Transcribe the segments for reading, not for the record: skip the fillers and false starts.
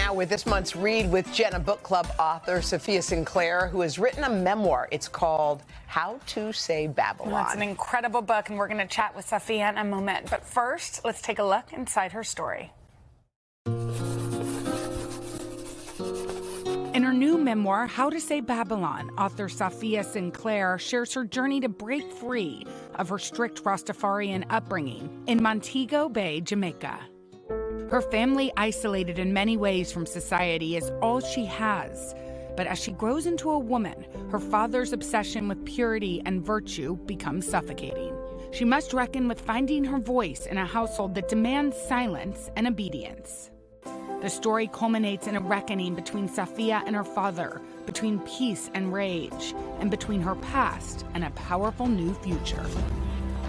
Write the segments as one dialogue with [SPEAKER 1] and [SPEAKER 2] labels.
[SPEAKER 1] now with this month's Read with Jenna book club author Safiya Sinclair, who has written a memoir. It's called How to Say Babylon.
[SPEAKER 2] Well, it's an incredible book, and we're going to chat with Safiya in a moment. But first, let's take a look inside her story. In her new memoir, How to Say Babylon, author Safiya Sinclair shares her journey to break free of her strict Rastafarian upbringing in Montego Bay, Jamaica. Her family, isolated in many ways from society, is all she has. But as she grows into a woman, her father's obsession with purity and virtue becomes suffocating. She must reckon with finding her voice in a household that demands silence and obedience. The story culminates in a reckoning between Safiya and her father, between peace and rage, and between her past and a powerful new future.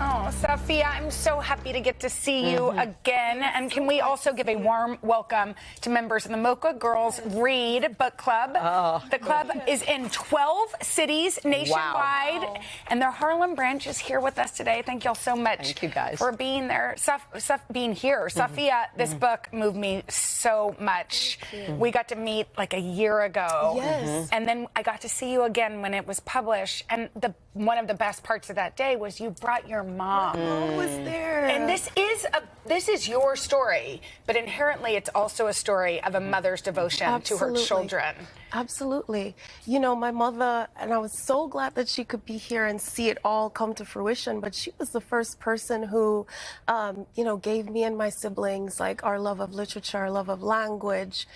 [SPEAKER 2] Oh, Safiya, I'm so happy to get to see you again. And can we also give a warm welcome to members of the Mocha Girls Read book club? The club is in 12 cities nationwide, and their Harlem branch is here with us today. Thank y'all so much.
[SPEAKER 1] Thank you guys
[SPEAKER 2] for being there. Being here. Safiya, this book moved me so much. We got to meet like a year ago.
[SPEAKER 3] Yes.
[SPEAKER 2] And then I got to see you again when it was published. And one of the best parts of that day was you brought your mom.
[SPEAKER 3] Mom was there.
[SPEAKER 2] And this is your story, but inherently it's also a story of a mother's devotion to her children.
[SPEAKER 3] Absolutely. You know, my mother, and I was so glad that she could be here and see it all come to fruition, but she was the first person who, you know, gave me and my siblings, like, our love of literature, our love of language.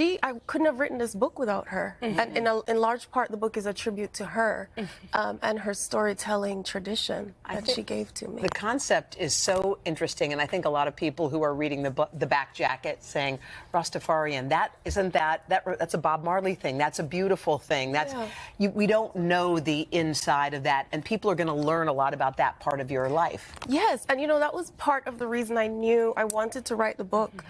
[SPEAKER 3] I couldn't have written this book without her. And in large part, the book is a tribute to her and her storytelling tradition that she gave to me.
[SPEAKER 1] The concept is so interesting, and I think a lot of people who are reading the back jacket saying, Rastafarian, that's a Bob Marley thing. That's a beautiful thing. We don't know the inside of that, and people are going to learn a lot about that part of your life.
[SPEAKER 3] Yes, and you know, that was part of the reason I knew I wanted to write the book,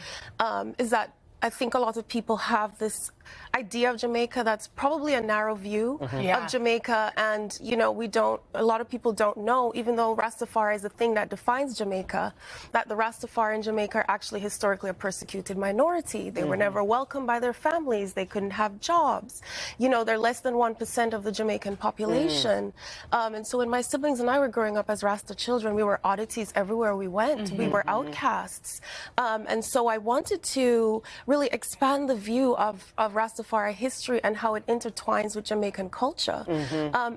[SPEAKER 3] is that I think a lot of people have this idea of Jamaica that's probably a narrow view of Jamaica, and you know, a lot of people don't know, even though Rastafari is the thing that defines Jamaica, that the Rastafari in Jamaica are actually historically a persecuted minority. They were never welcomed by their families. They couldn't have jobs. You know, they're less than 1% of the Jamaican population. And so when my siblings and I were growing up as Rasta children, we were oddities everywhere we went. We were outcasts. And so I wanted to really expand the view of Rastafari history and how it intertwines with Jamaican culture.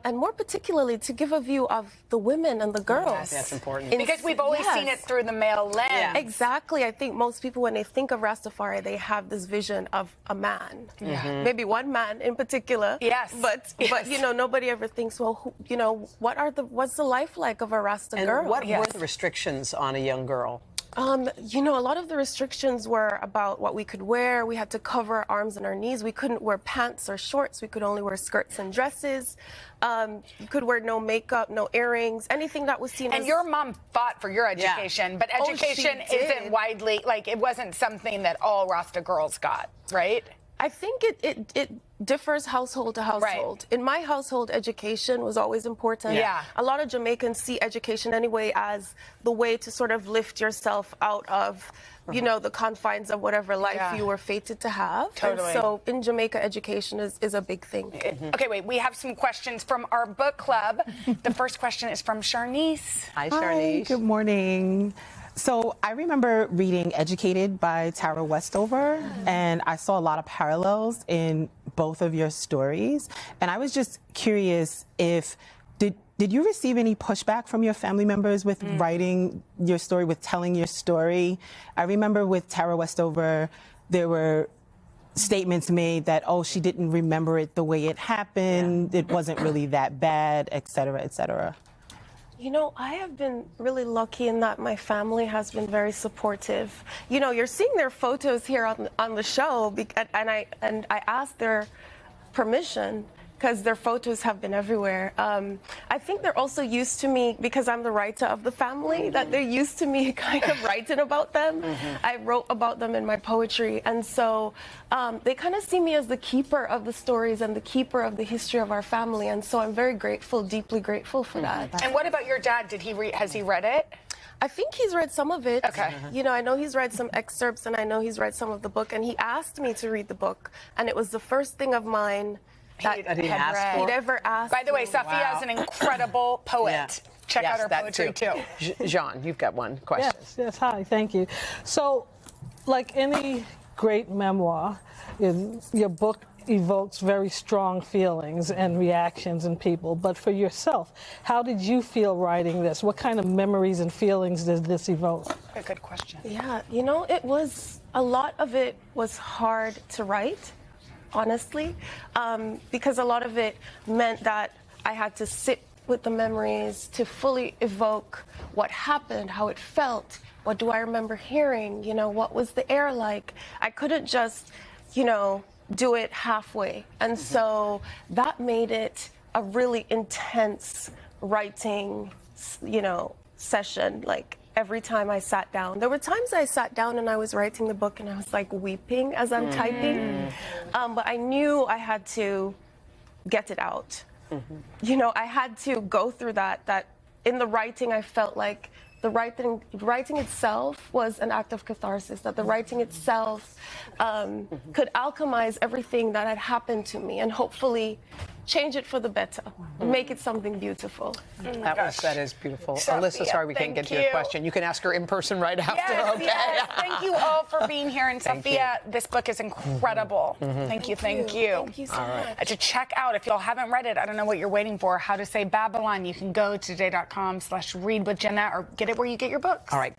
[SPEAKER 3] And more particularly, to give a view of the women and the girls.
[SPEAKER 1] Yes, that's important.
[SPEAKER 2] Because we've always seen it through the male lens.
[SPEAKER 3] Yeah. Exactly. I think most people, when they think of Rastafari, they have this vision of a man. Maybe one man in particular.
[SPEAKER 2] Yes.
[SPEAKER 3] But you know, nobody ever thinks, well, you know, what's the life like of a Rasta girl?
[SPEAKER 1] And what were the restrictions on a young girl?
[SPEAKER 3] You know, a lot of the restrictions were about what we could wear. We had to cover our arms and our knees. We couldn't wear pants or shorts. We could only wear skirts and dresses. You could wear no makeup, no earrings, anything that was seen as...
[SPEAKER 2] And your mom fought for your education, but education isn't widely, like, it wasn't something that all Rasta girls got, right?
[SPEAKER 3] I think it differs household to household. In my household, education was always important. A lot of Jamaicans see education anyway as the way to sort of lift yourself out of, you know, the confines of whatever life you were fated to have. And so in Jamaica, education is a big thing.
[SPEAKER 2] Okay, wait, we have some questions from our book club. The first question is from Sharnice.
[SPEAKER 1] Hi, Sharnice.
[SPEAKER 4] Hi, good morning. So I remember reading Educated by Tara Westover, and I saw a lot of parallels in both of your stories. And I was just curious if, did you receive any pushback from your family members with writing your story, with telling your story? I remember with Tara Westover, there were statements made that, oh, she didn't remember it the way it happened, it wasn't really that bad, et cetera, et cetera.
[SPEAKER 3] You know, I have been really lucky in that my family has been very supportive. You know, you're seeing their photos here on the show, and I asked their permission because their photos have been everywhere. I think they're also used to me, because I'm the writer of the family, that they're used to me kind of writing about them. I wrote about them in my poetry, and so they kind of see me as the keeper of the stories and the keeper of the history of our family, and so I'm very grateful, deeply grateful for that.
[SPEAKER 2] And what about your dad? Has he read it?
[SPEAKER 3] I think he's read some of it.
[SPEAKER 5] Okay.
[SPEAKER 3] You know, I know he's read some excerpts, and I know he's read some of the book, and he asked me to read the book, and it was the first thing of mine that
[SPEAKER 1] He'd asked for.
[SPEAKER 3] he'd ever asked.
[SPEAKER 5] By the way,
[SPEAKER 3] me.
[SPEAKER 5] Safiya is an incredible poet.
[SPEAKER 1] Yeah.
[SPEAKER 5] Check
[SPEAKER 1] Yes,
[SPEAKER 5] out her
[SPEAKER 1] that
[SPEAKER 5] poetry too.
[SPEAKER 1] Jean, you've got one question.
[SPEAKER 6] Yes, hi, thank you. So, like any great memoir, your book evokes very strong feelings and reactions in people. But for yourself, how did you feel writing this? What kind of memories and feelings does this evoke?
[SPEAKER 5] A good question.
[SPEAKER 3] Yeah, you know, a lot of it was hard to write, honestly, because a lot of it meant that I had to sit with the memories to fully evoke what happened, how it felt, what do I remember hearing, you know, what was the air like. I couldn't just, you know, do it halfway. And so that made it a really intense writing, you know, session. Like every time I sat down, there were times I sat down and I was writing the book and I was like weeping as I'm typing. But I knew I had to get it out. You know, I had to go through that in the writing, I felt like the writing itself was an act of catharsis, that the writing itself could alchemize everything that had happened to me and hopefully change it for the better, make it something beautiful.
[SPEAKER 1] That is beautiful.
[SPEAKER 5] Safiya,
[SPEAKER 1] Alyssa, sorry we can't get to your question. You can ask her in person right after,
[SPEAKER 5] Yes,
[SPEAKER 1] okay?
[SPEAKER 5] yes. Thank you all for being here. And
[SPEAKER 1] Thank
[SPEAKER 5] Safiya, this book is incredible. Thank you.
[SPEAKER 3] Thank you so much.
[SPEAKER 5] To check out, if y'all haven't read it, I don't know what you're waiting for, How to Say Babylon, you can go to today.com/read with Jenna or get it where you get your books.
[SPEAKER 1] All right.